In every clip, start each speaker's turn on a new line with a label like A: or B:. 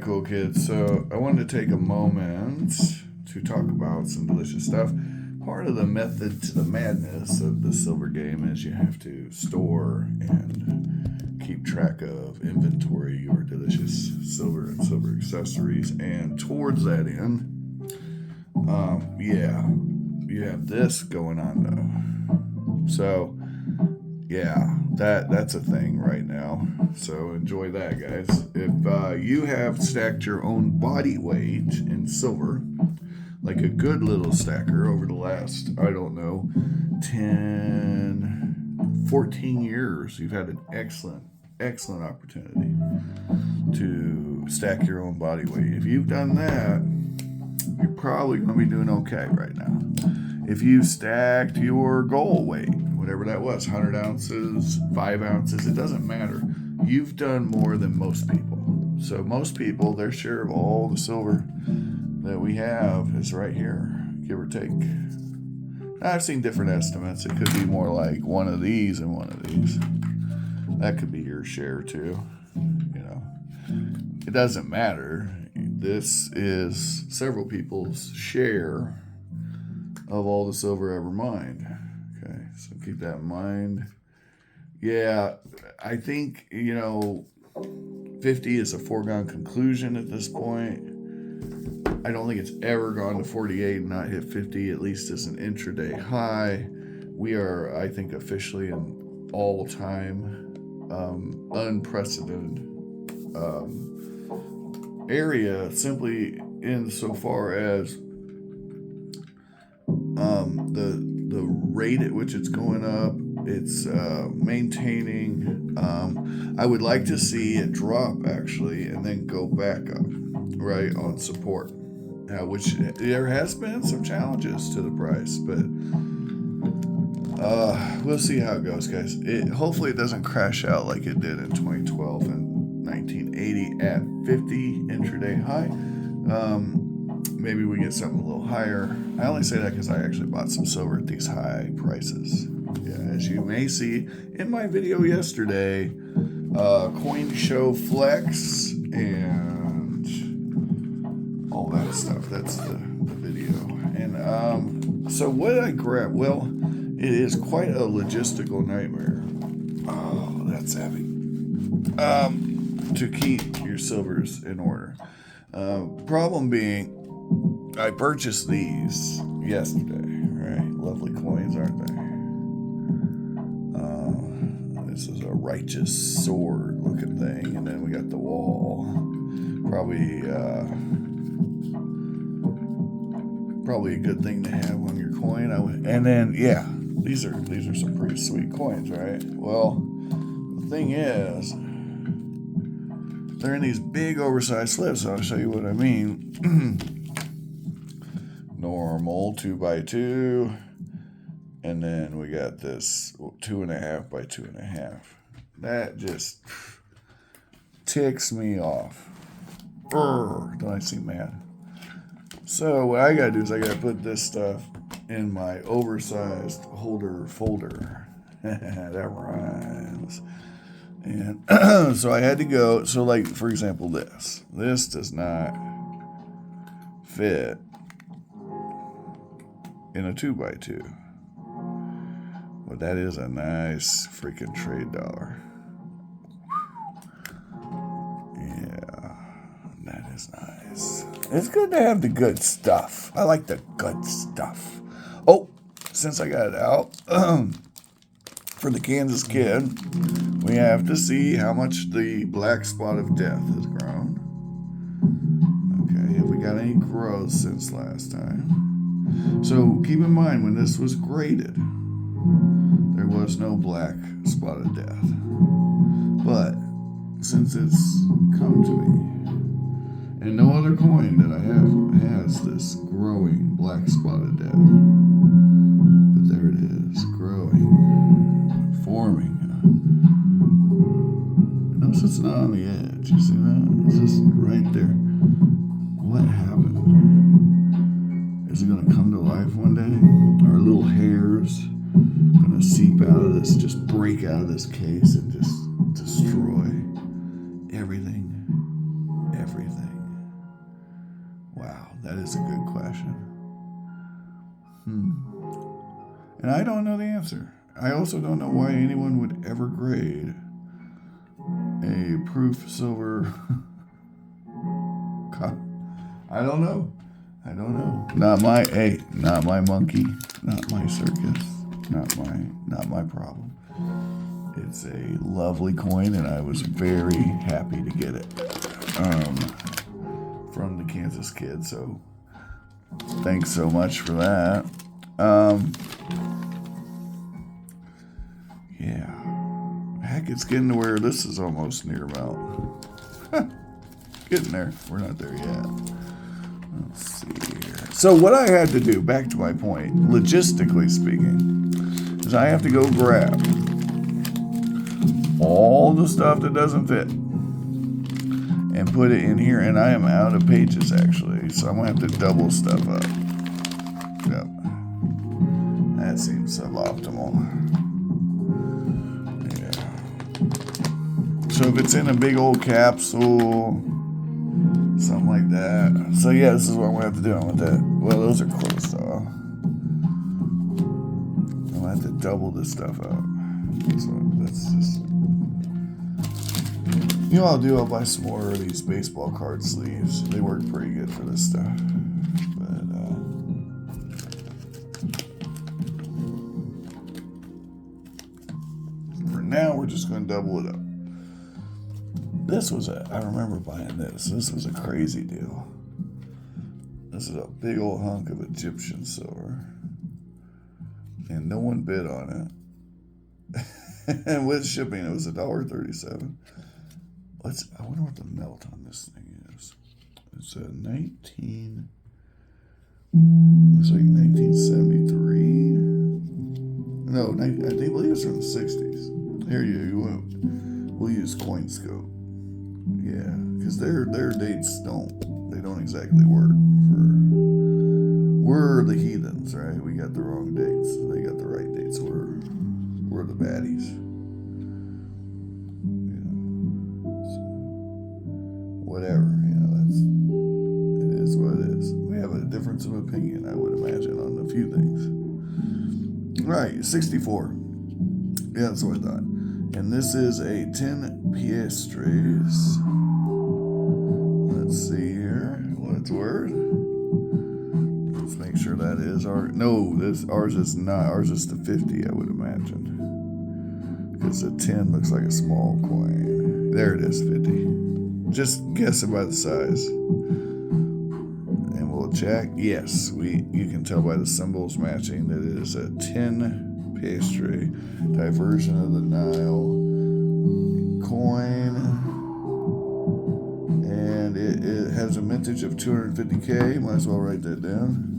A: Cool, kids. So I wanted to take a moment to talk about some delicious stuff. Part of the method to the madness of the silver game is you have to store and keep track of inventory your delicious silver and silver accessories. And towards that end, you have this going on though. So yeah, that's a thing right now. So enjoy that, guys. If you have stacked your own body weight in silver, like a good little stacker over the last, I don't know, 10, 14 years, you've had an excellent opportunity to stack your own body weight. If you've done that, you're probably going to be doing okay right now. If you stacked your goal weight, whatever that was, 100 ounces, 5 ounces, it doesn't matter. You've done more than most people. So most people, their share of all the silver that we have is right here, give or take. I've seen different estimates. It could be more like one of these and one of these. That could be your share too. It doesn't matter. This is several people's share of all the silver ever mined. Okay, so keep that in mind. Yeah, I think, 50 is a foregone conclusion at this point. I don't think it's ever gone to 48 and not hit 50, at least as an intraday high. We are, I think, officially an all-time unprecedented area, simply insofar as the rate at which it's going up, it's maintaining. I would like to see it drop actually and then go back up, right, on support, which there has been some challenges to the price, but we'll see how it goes, guys. Hopefully it doesn't crash out like it did in 2012 and 1980 at 50 intraday high. Maybe we get something a little higher. I only say that because I actually bought some silver at these high prices. Yeah, as you may see in my video yesterday, coin show flex and all that stuff. That's the video. And so what did I grab? Well, it is quite a logistical nightmare. Oh, that's heavy. To keep your silvers in order. Problem being, I purchased these yesterday, right? Lovely coins, aren't they? This is a righteous sword looking thing, and then we got the wall. Probably a good thing to have on your coin. And then these are some pretty sweet coins, right? Well, the thing is, they're in these big oversized slips. So I'll show you what I mean. Normal 2x2, and then we got this 2.5 by 2.5. That just ticks me off. Don't I seem mad? So what I gotta do is I gotta put this stuff in my oversized folder. That rhymes. And so I had to go. So like, for example, this does not fit in a 2x2, but that is a nice freaking trade dollar. Yeah, that is nice. It's good to have the good stuff. I like the good stuff. Oh, since I got it out, for the Kansas kid, we have to see how much the black spot of death has grown. Okay, have we got any growth since last time? So keep in mind, when this was graded, there was no black spot of death. But since it's come to me, and no other coin that I have has this growing black spot of death, but there it is, growing, forming. Notice it's not on the edge. You see that? It's just right there. What happened? Is it going to come to life one day? Are little hairs going to seep out of this, just break out of this case and just destroy everything? Wow, that is a good question. And I don't know the answer. I also don't know why anyone would ever grade a proof silver cup. I don't know. Not my monkey, not my circus, not my problem. It's a lovely coin, and I was very happy to get it from the Kansas kid. So thanks so much for that. Yeah. Heck, it's getting to where this is almost near melt. Getting there. We're not there yet. Let's see here. So what I had to do, back to my point, logistically speaking, is I have to go grab all the stuff that doesn't fit and put it in here, and I am out of pages actually, so I'm gonna have to double stuff up. Yep. That seems suboptimal. Yeah. So if it's in a big old capsule, something like that. So yeah, this is what I'm gonna have to do. I'm gonna well, those are closed off. I'm gonna have to double this stuff up. So that's just, you know what I'll do? I'll buy some more of these baseball card sleeves. They work pretty good for this stuff. But for now, we're just gonna double it up. This was I remember buying this. This was a crazy deal. This is a big old hunk of Egyptian silver. And no one bid on it. And with shipping, it was $1.37. I wonder what the melt on this thing is. It's a looks like 1973. No, I believe it's from the 60s. Here we'll use CoinScope. Yeah, because their dates don't exactly work. We're the heathens, right? We got the wrong dates. They got the right dates. We're the baddies. Whatever, it is what it is. We have a difference of opinion, I would imagine, on a few things. Right, 64. Yeah, that's what I thought. And this is a 10 piastres. Let's see here what it's worth. Let's make sure that is ours. No, ours is not. Ours is the 50, I would imagine. Because the 10 looks like a small coin. There it is, 50. Just guessing by the size. And we'll check. Yes, you can tell by the symbols matching that it is a 10 piastre diversion of the Nile coin. And it has a mintage of 250K. Might as well write that down.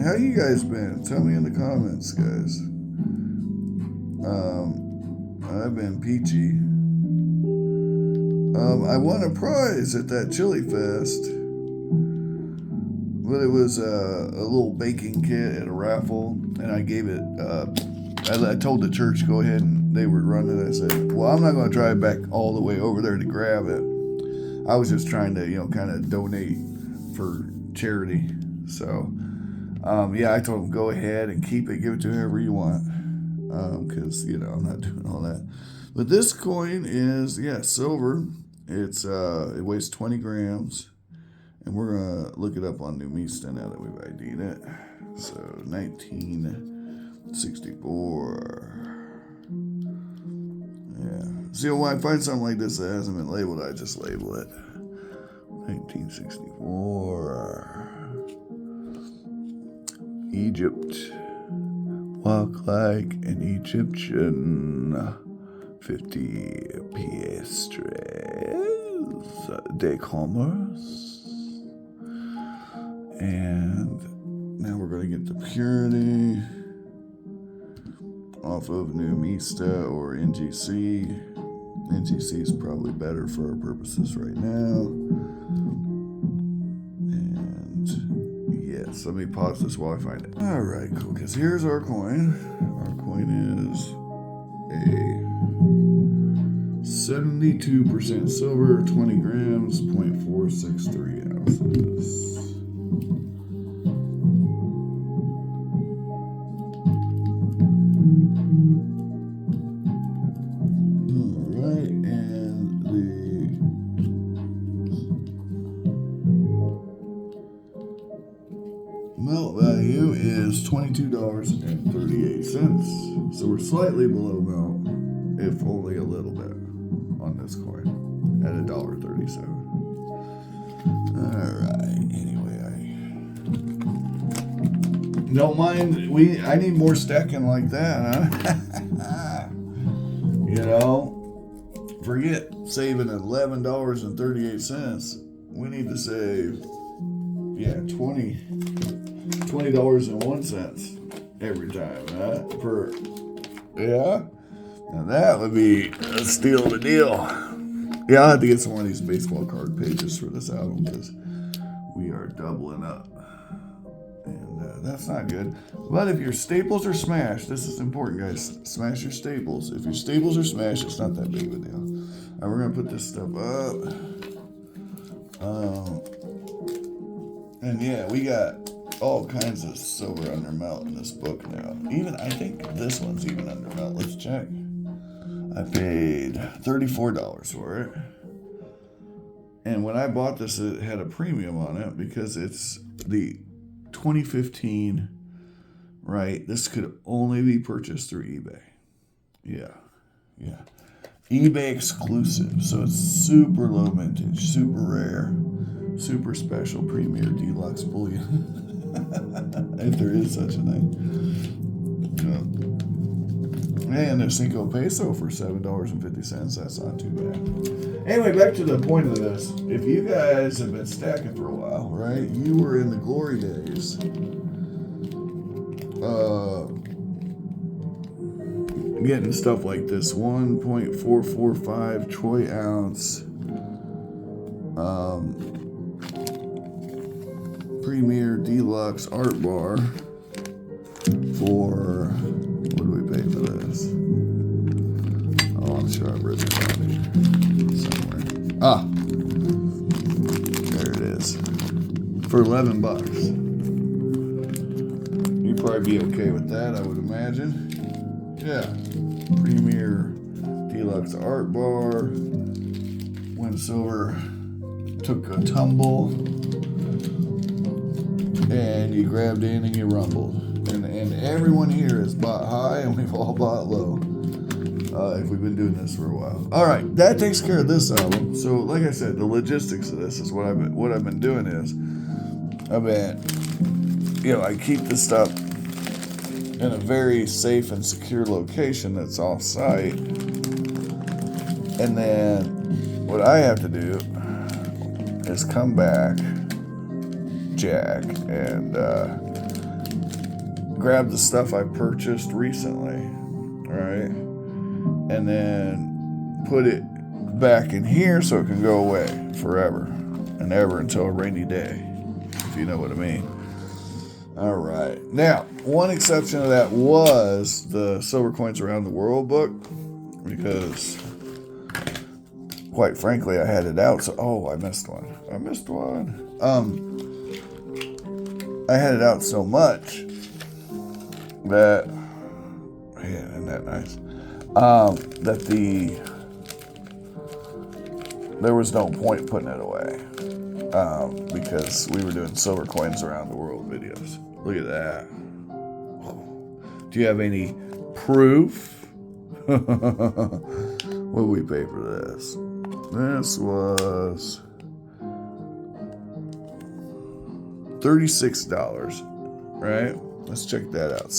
A: How you guys been? Tell me in the comments, guys. I've been peachy. I won a prize at that Chili Fest, but it was a little baking kit at a raffle, and I gave it. I told the church go ahead, and they were running. I said, "Well, I'm not going to drive back all the way over there to grab it. I was just trying to, kind of donate for charity." So. I told him, go ahead and keep it, give it to whoever you want, because, I'm not doing all that. But this coin is, silver. It weighs 20 grams, and we're going to look it up on Numista now that we've ID'd it. So, 1964. Yeah. See, when I find something like this that hasn't been labeled, I just label it. 1964. Egypt. Walk like an Egyptian. 50 piastres de commerce. And now we're going to get the purity off of Numista or NGC. NGC is probably better for our purposes right now. Let me pause this while I find it. All right, cool. Because here's our coin. Our coin is a 72% silver, 20 grams, 0.463 ounces. Melt value is $22.38. So we're slightly below melt, if only a little bit, on this coin at $1.37. Alright, anyway, I don't mind. I need more stacking like that, huh? You know, forget saving $11.38. We need to save, $20.01 every time, huh? Now that would be a steal of a deal. Yeah, I'll have to get some of these baseball card pages for this album because we are doubling up. And that's not good. But if your staples are smashed, this is important, guys. Smash your staples. If your staples are smashed, it's not that big of a deal. All right, we're going to put this stuff up. And yeah, we got all kinds of silver under melt in this book now. Even, I think this one's even under melt. Let's check. I paid $34 for it. And when I bought this, it had a premium on it because it's the 2015, right? This could only be purchased through eBay. Yeah. eBay exclusive. So it's super low vintage, super rare, super special premier deluxe bullion. If there is such a thing. And a Cinco Peso for $7.50. That's not too bad. Anyway, back to the point of this. If you guys have been stacking for a while, right? You were in the glory days. Getting stuff like this 1.445 troy ounce Premier Deluxe Art Bar for, what do we pay for this? Oh, I'm sure I've written it down here somewhere. There it is. For $11. You'd probably be okay with that, I would imagine. Yeah. Premier Deluxe Art Bar. When silver took a tumble and you grabbed in and you rumbled. And everyone here has bought high and we've all bought low. If we've been doing this for a while. All right, that takes care of this album. So, like I said, the logistics of this is what I've been doing is I keep this stuff in a very safe and secure location that's off-site. And then what I have to do is come back, Jack, and grab the stuff I purchased recently, all right? And then put it back in here so it can go away forever and ever until a rainy day, if you know what I mean. All right. Now, one exception to that was the Silver Coins Around the World book, because, quite frankly, I had it out. So, I missed one. I had it out so much that, isn't that nice? That there was no point putting it away, because we were doing Silver Coins Around the World videos. Look at that. Do you have any proof? What did we pay for this? This was $36, right? Let's check that out.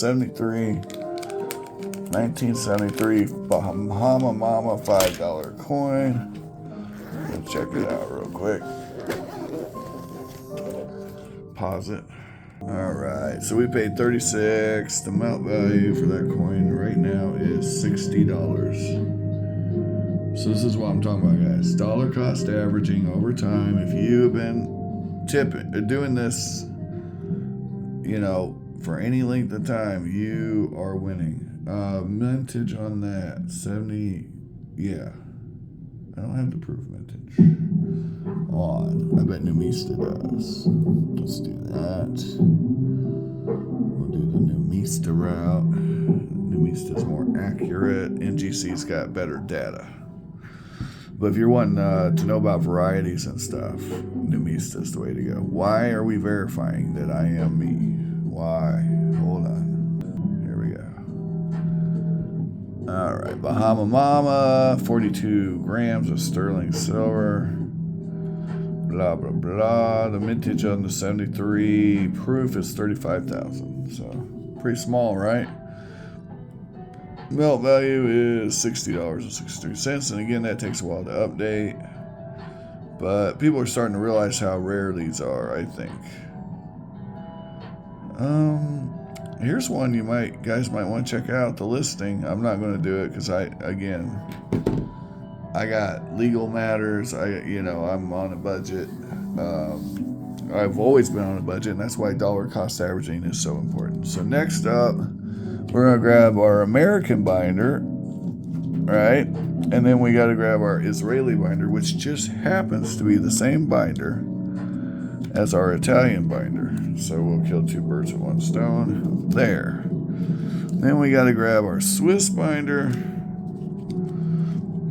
A: 1973 Bahama Mama $5 coin. Let's check it out real quick. Pause it. All right, so we paid $36. The melt value for that coin right now is $60. So this is what I'm talking about, guys. Dollar cost averaging over time. If you have been doing this, for any length of time, you are winning. Mintage on that 70. Yeah, I don't have to prove mintage on. I bet Numista does. Let's do that. We'll do the Numista route. Numista's more accurate. NGC's got better data. But if you're wanting to know about varieties and stuff, Numista's the way to go. Why are we verifying that I am me? Why? Hold on. Here we go. All right, Bahama Mama, 42 grams of sterling silver. Blah, blah, blah. The mintage on the 73 proof is 35,000. So pretty small, right? Melt value is $60.63. And again, that takes a while to update. But people are starting to realize how rare these are, I think. Here's one you guys might want to check out, the listing. I'm not going to do it because I got legal matters. I'm on a budget. I've always been on a budget, and that's why dollar cost averaging is so important. So next up, we're going to grab our American binder, right? And then we got to grab our Israeli binder, which just happens to be the same binder as our Italian binder. So we'll kill two birds with one stone. There. Then we got to grab our Swiss binder,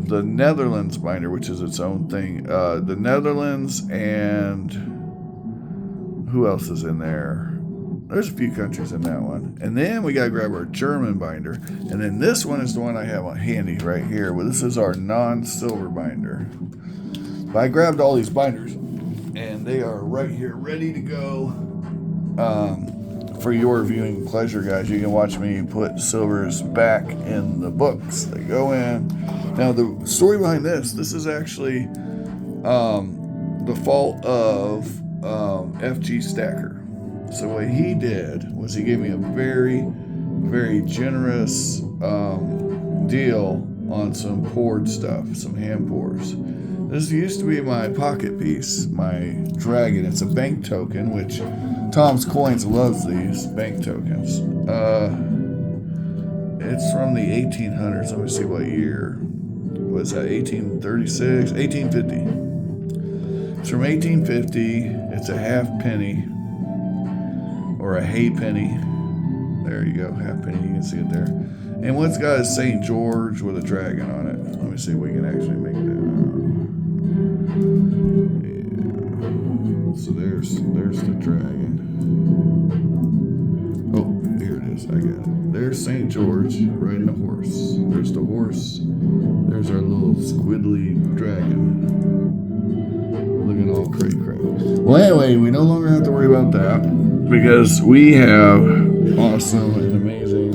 A: the Netherlands binder, which is its own thing. The Netherlands, and who else is in there? There's a few countries in that one. And then we got to grab our German binder. And then this one is the one I have on handy right here. Well, this is our non-silver binder. But I grabbed all these binders, and they are right here ready to go for your viewing pleasure, guys. You can watch me put silvers back in the books. They go in. Now, the story behind this is actually the fault of FG Stacker. So what he did was he gave me a very, very generous deal on some poured stuff, some hand pours. This used to be my pocket piece, my dragon. It's a bank token, which Tom's Coins loves these bank tokens. It's from the 1800s. Let me see what year. Was that 1836? 1850. It's from 1850. It's a half penny. Or a halfpenny. There you go, half penny. You can see it there. And what's got is St. George with a dragon on it. Let me see if we can actually make that. Yeah. So there's the dragon. Oh, here it is. I got it. There's St. George riding a horse. There's the horse. There's our little squiddly dragon. Looking all cray-cray. Well, anyway, we no longer have to worry about that, because we have awesome and amazing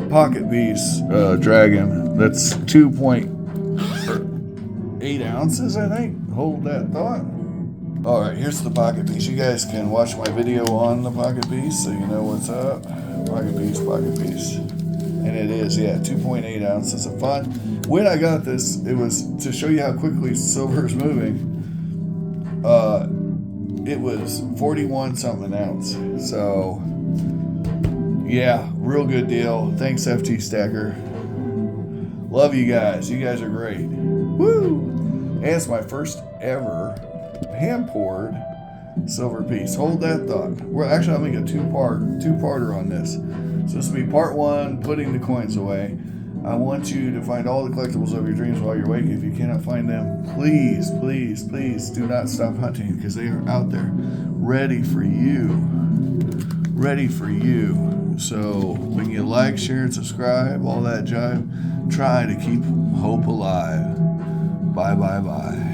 A: pocket piece dragon that's 2.8 ounces, I think. Hold that thought. All right, here's the pocket piece. You guys can watch my video on the pocket piece so you know what's up. Pocket piece. And it is, 2.8 ounces of fun. When I got this, it was to show you how quickly silver is moving. It was 41 something an ounce. So, yeah, real good deal. Thanks, FT Stacker. Love you guys. You guys are great. Woo! And it's my first ever hand poured silver piece. Hold that thought. I'll make a two-parter on this. So this will be part one, putting the coins away. I want you to find all the collectibles of your dreams while you're awake. If you cannot find them, please, please, please do not stop hunting, because they are out there ready for you. Ready for you. So when you like, share, and subscribe, all that jive, try to keep hope alive. Bye, bye, bye.